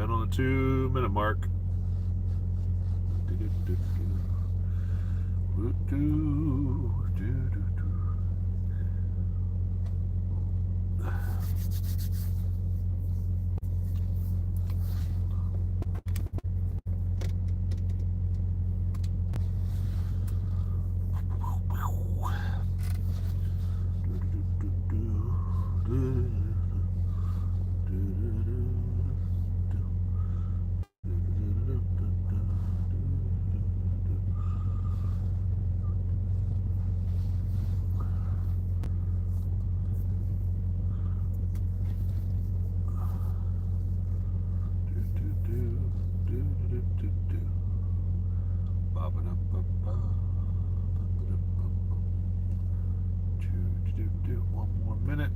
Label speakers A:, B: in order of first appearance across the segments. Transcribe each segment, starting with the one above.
A: Been on the 2-minute mark. One more minute.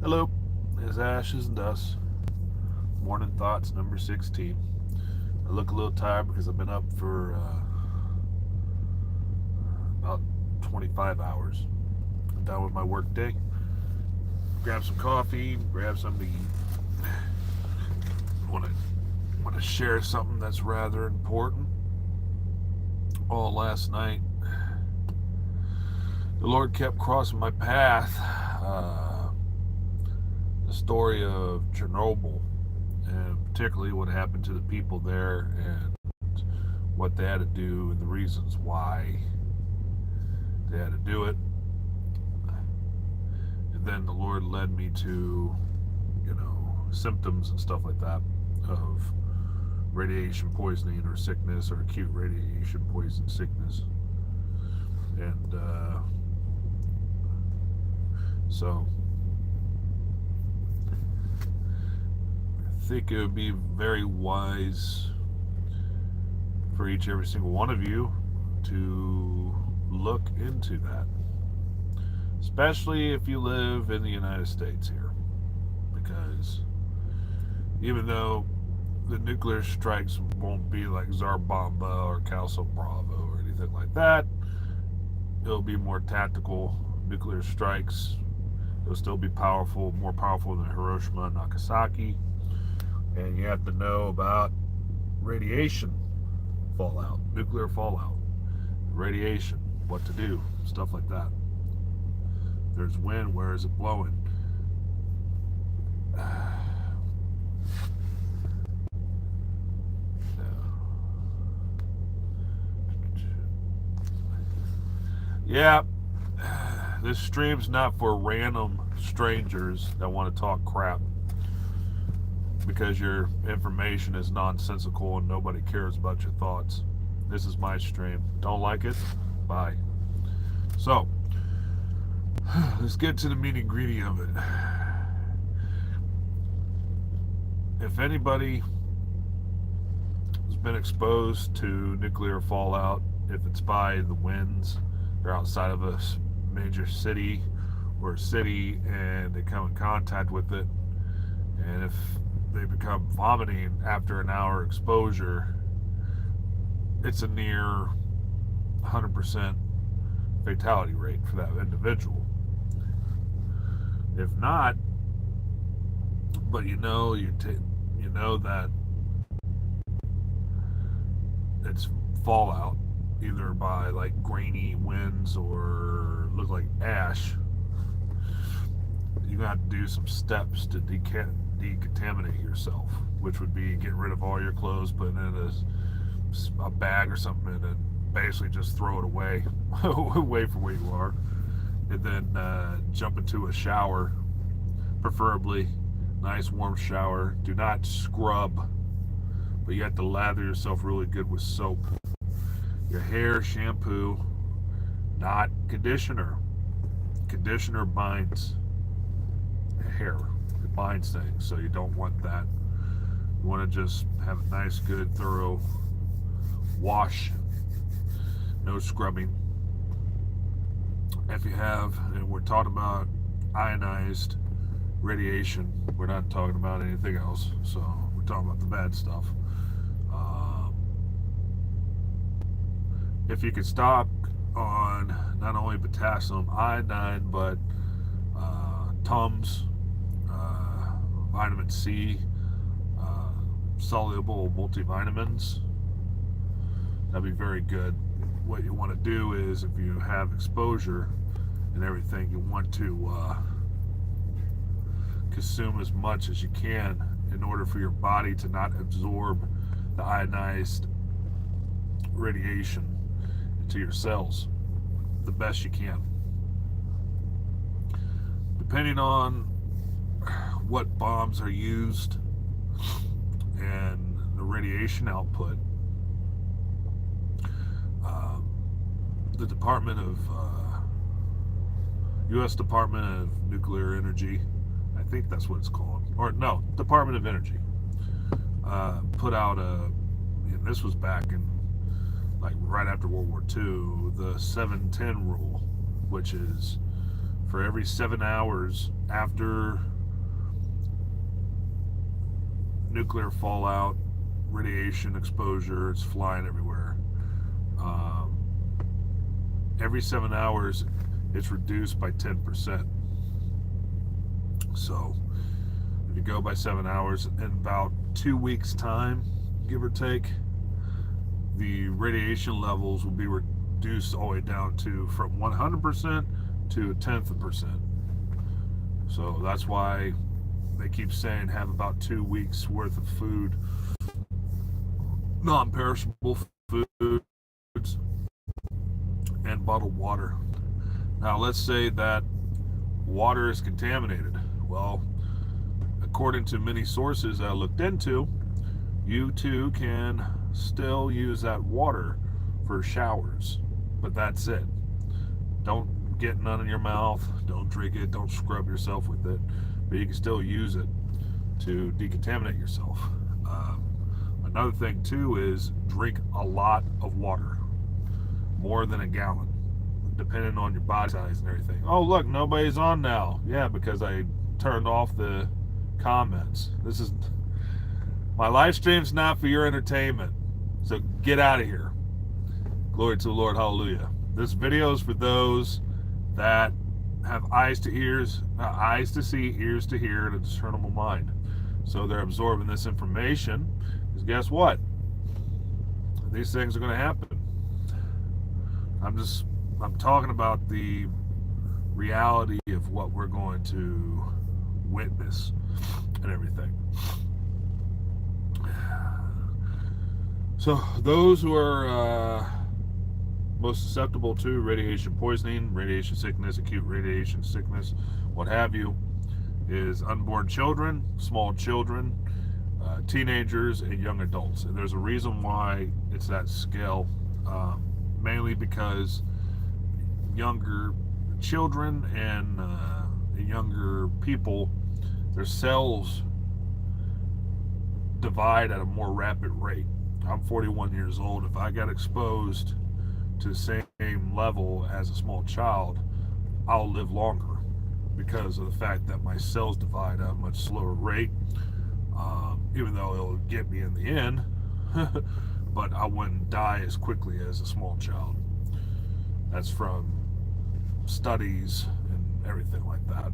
A: Hello, it's Ashes and Dust. Morning Thoughts number 16. I look a little tired because I've been up for about 25 hours. I'm done with my work day. Grab some coffee, grab something to eat. Want to share something that's rather important. All last night, the Lord kept crossing my path. The story of Chernobyl, and particularly what happened to the people there and what they had to do and the reasons why they had to do it. And then the Lord led me to, symptoms and stuff like that of radiation poisoning or sickness or acute radiation poison sickness. And so I think it would be very wise for each and every single one of you to look into that, especially if you live in the United States here, because even though the nuclear strikes won't be like Tsar Bomba or Calso Bravo or anything like that, it'll be more tactical nuclear strikes. It'll still be powerful, more powerful than Hiroshima and Nagasaki. And you have to know about radiation fallout, nuclear fallout, radiation, what to do, stuff like that. There's wind, where is it blowing? Yeah, this stream's not for random strangers that want to talk crap because your information is nonsensical and nobody cares about your thoughts. This is my stream. Don't like it? Bye. So, let's get to the nitty-gritty of it. If anybody has been exposed to nuclear fallout, if it's by the winds or outside of a major city or a city and they come in contact with it, and if they become vomiting after an hour exposure, it's a near 100% fatality rate for that individual. If not, but you know that it's fallout, either by like grainy winds or look like ash, you're gonna have to do some steps to decontaminate yourself, which would be getting rid of all your clothes, putting it in a bag or something, and then basically just throw it away, away from where you are, and then jump into a shower, preferably nice warm shower. Do not scrub, but you have to lather yourself really good with soap. Your hair, shampoo, not conditioner. Conditioner binds hair. It binds things, so you don't want that. You want to just have a nice, good, thorough wash. No scrubbing. If you have, and we're talking about ionized radiation, we're not talking about anything else, so we're talking about the bad stuff. If you could stop on not only potassium iodine, but Tums, vitamin C, soluble multivitamins, that'd be very good. What you want to do is, if you have exposure and everything, you want to consume as much as you can in order for your body to not absorb the ionized radiation into your cells the best you can. Depending on what bombs are used and the radiation output, the U.S. Department of Nuclear Energy, I think that's what it's called, or no, Department of Energy, put out and this was back in like right after World War II, the 7-10 rule, which is for every 7 hours after nuclear fallout, radiation exposure, it's flying everywhere. Every 7 hours, it's reduced by 10%. So, if you go by 7 hours, in about 2 weeks' time, give or take, the radiation levels will be reduced all the way down to from 100% to 1/10%. So that's why they keep saying have about 2 weeks worth of food, non-perishable foods, and bottled water. Now let's say that water is contaminated. Well, according to many sources I looked into, you too can still use that water for showers, but that's it. Don't get none in your mouth, don't drink it, don't scrub yourself with it, but you can still use it to decontaminate yourself. Another thing too is drink a lot of water, more than a gallon, depending on your body size and everything. Oh look, nobody's on now. Yeah, because I turned off the comments. This is my live stream's not for your entertainment, so get out of here. Glory to the Lord, hallelujah. This video is for those that have eyes to ears, eyes to see, ears to hear, and a discernible mind. So they're absorbing this information, because guess what? These things are going to happen. I'm talking about the reality of what we're going to witness and everything. So those who are most susceptible to radiation poisoning, radiation sickness, acute radiation sickness, what have you, is unborn children, small children, teenagers, and young adults. And there's a reason why it's that scale, mainly because younger children and younger people, their cells divide at a more rapid rate. I'm 41 years old. If I got exposed to the same level as a small child, I'll live longer because of the fact that my cells divide at a much slower rate, even though it'll get me in the end, but I wouldn't die as quickly as a small child. That's from studies and everything like that.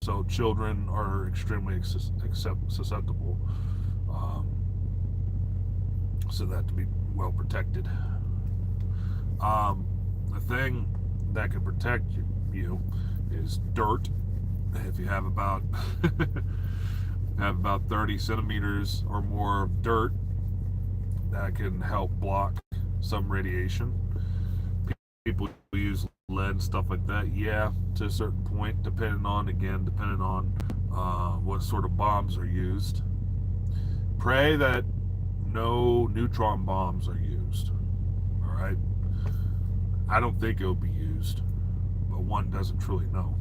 A: So children are extremely susceptible, so that to be well protected. The thing that can protect you is dirt, If you have about have about 30 centimeters or more of dirt, that can help block some radiation. People use lead and stuff like that. Yeah, to a certain point, depending on what sort of bombs are used. Pray that no neutron bombs are used. All right. I don't think it will be used, but one doesn't truly know.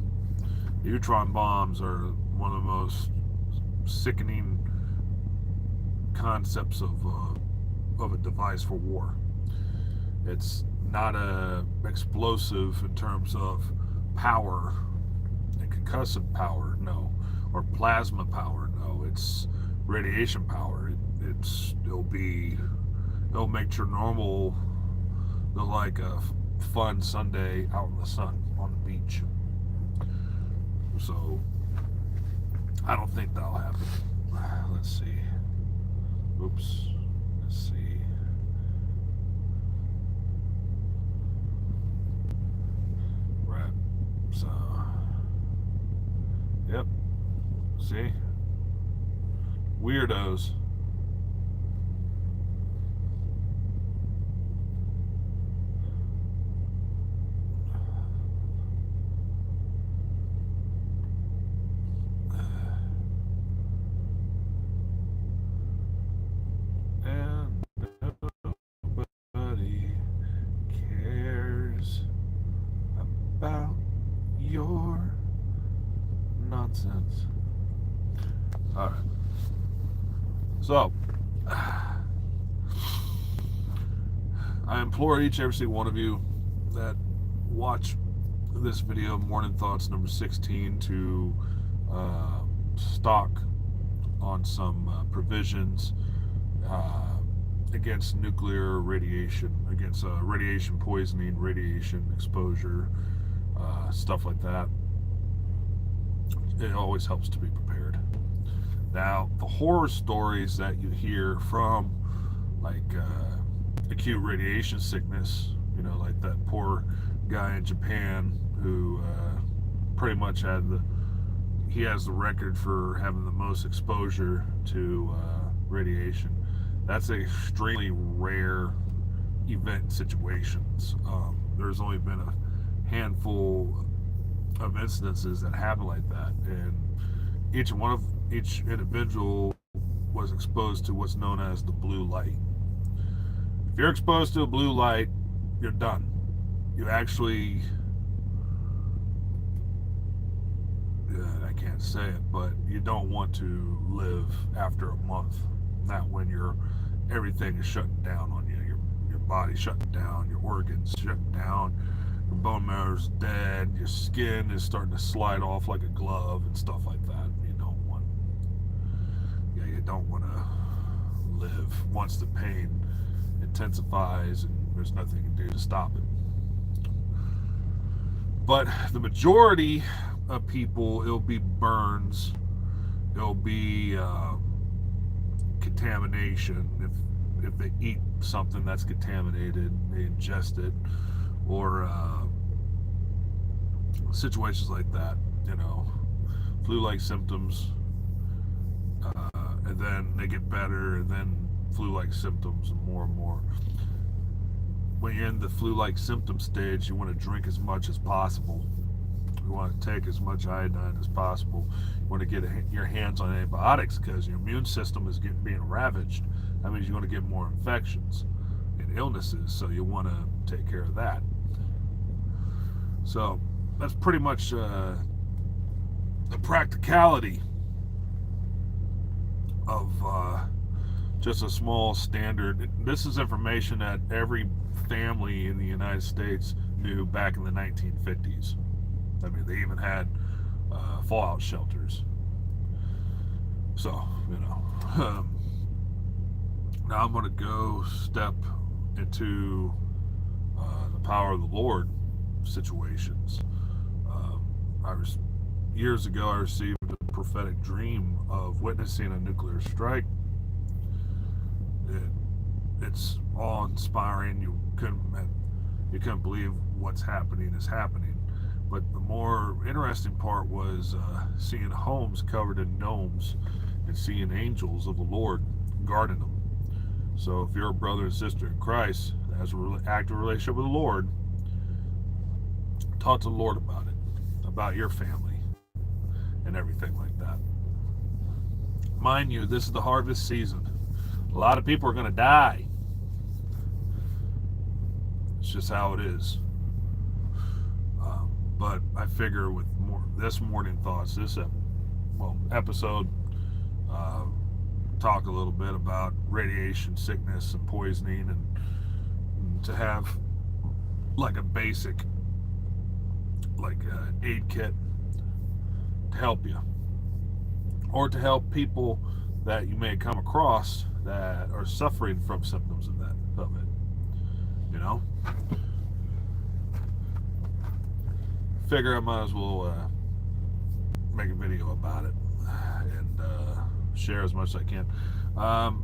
A: Neutron bombs are one of the most sickening concepts of a device for war. It's not a explosive in terms of power and concussive power, no, or plasma power, no. It's radiation power. It'll make your normal look like a fun Sunday out in the sun on the beach. So I don't think that'll happen. Let's see. Oops. Let's see. Right. So. Yep. See? Weirdos. Your nonsense. All right. So, I implore each and every single one of you that watch this video, Morning Thoughts number 16, to stock on some provisions against nuclear radiation, against radiation poisoning, radiation exposure, stuff like that. It always helps to be prepared. Now, the horror stories that you hear from, like acute radiation sickness, like that poor guy in Japan who pretty much he has the record for having the most exposure to radiation. That's an extremely rare event situations. There's only been a handful of incidences that happen like that, and each individual was exposed to what's known as the blue light. If you're exposed to a blue light, you're done. You actually, I can't say it, but you don't want to live after a month. Not when everything is shutting down on you. Your body's shutting down, your organs shutting down, your bone marrow's dead, your skin is starting to slide off like a glove and stuff like that. You don't want to live once the pain intensifies and there's nothing you can do to stop it. But the majority of people, it'll be burns, it'll be contamination. If they eat something that's contaminated, they ingest it, or situations like that, flu-like symptoms, and then they get better, and then flu-like symptoms, and more. When you're in the flu-like symptom stage, you want to drink as much as possible. You want to take as much iodine as possible. You want to get your hands on antibiotics because your immune system is being ravaged. That means you want to get more infections and illnesses, so you want to take care of that. So that's pretty much the practicality of just a small standard. This is information that every family in the United States knew back in the 1950s. I mean, they even had fallout shelters. So, now I'm going to go step into the power of the Lord situations. Years ago, I received a prophetic dream of witnessing a nuclear strike. It's awe-inspiring. You couldn't believe what's happening is happening. But the more interesting part was seeing homes covered in gnomes and seeing angels of the Lord guarding them. So if you're a brother and sister in Christ that has an active relationship with the Lord, talk to the Lord about it, about your family and everything like that. Mind you, this is the harvest season. A lot of people are going to die. It's just how it is. But I figure with this morning thoughts, this episode, uh, talk a little bit about radiation sickness and poisoning, and to have like a basic aid kit to help you, or to help people that you may come across that are suffering from symptoms of it. You know, figure I might as well make a video about it and share as much as I can.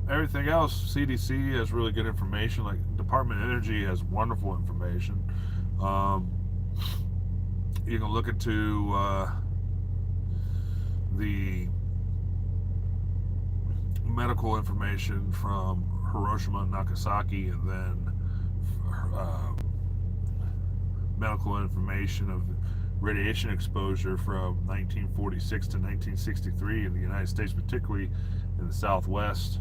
A: Everything else, CDC has really good information. Like Department of Energy has wonderful information. You can look into the medical information from Hiroshima and Nagasaki, and then medical information of radiation exposure from 1946 to 1963 in the United States, particularly in the Southwest,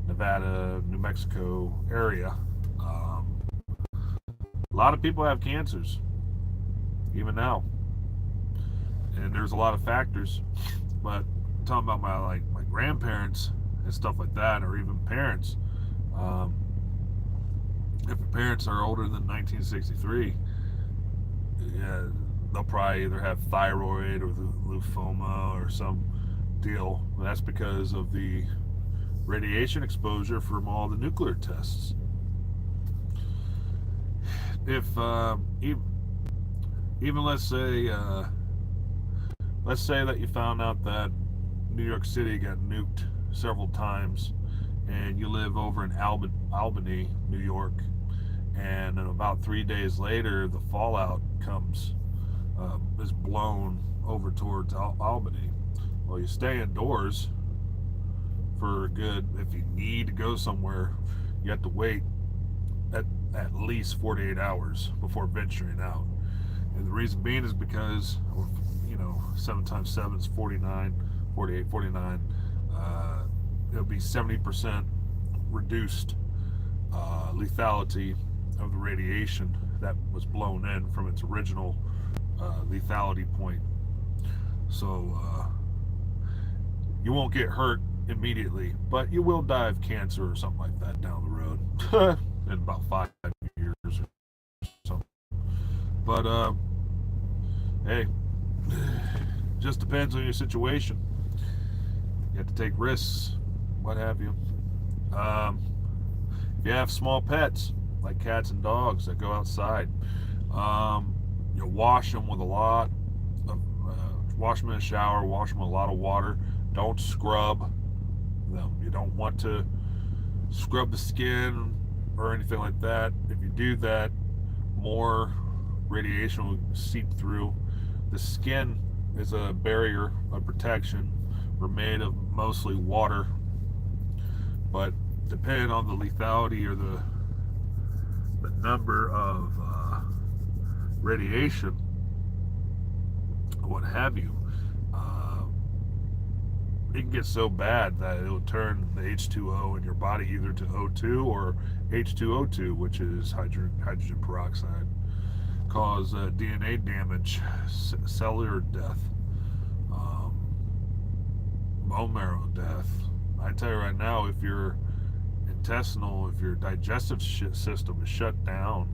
A: Nevada, New Mexico area. A lot of people have cancers, even now, and there's a lot of factors. But I'm talking about my grandparents and stuff like that, or even parents. If the parents are older than 1963, yeah, they'll probably either have thyroid or the lymphoma or some deal. That's because of the radiation exposure from all the nuclear tests. If even let's say that you found out that New York City got nuked several times, and you live over in Albany, New York, and about 3 days later the fallout is blown over towards Albany. Well, you stay indoors for a good, if you need to go somewhere, you have to wait at least 48 hours before venturing out. And the reason being is because, 7 times 7 is 49, 48, 49. It'll be 70% reduced lethality of the radiation that was blown in from its original lethality point. So you won't get hurt immediately, but you will die of cancer or something like that down the road in about 5 years or something. But hey, just depends on your situation. You have to take risks, what have you. If you have small pets like cats and dogs that go outside, you wash them with a lot of wash them in a shower, wash them with a lot of water. Don't scrub them. You don't want to scrub the skin or anything like that. If you do that, more radiation will seep through. The skin is a barrier of protection. We're made of mostly water, but depending on the lethality or the number of radiation, what have you, it can get so bad that it'll turn the H2O in your body either to O2 or H2O2, which is hydrogen peroxide, cause DNA damage, cellular death, bone marrow death. I tell you right now, if your digestive system is shut down,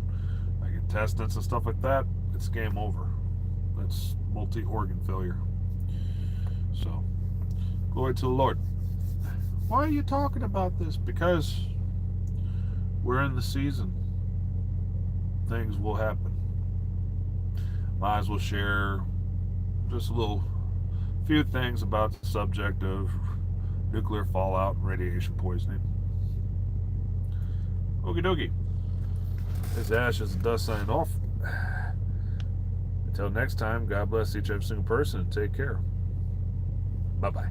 A: like intestines and stuff like that, it's game over. That's multi-organ failure. So, glory to the Lord. Why are you talking about this? Because we're in the season. Things will happen. Might as well share just a few things about the subject of nuclear fallout and radiation poisoning. Okie dokie. This Ash is dust signing off. Until next time, God bless each and every single person and take care. Bye bye.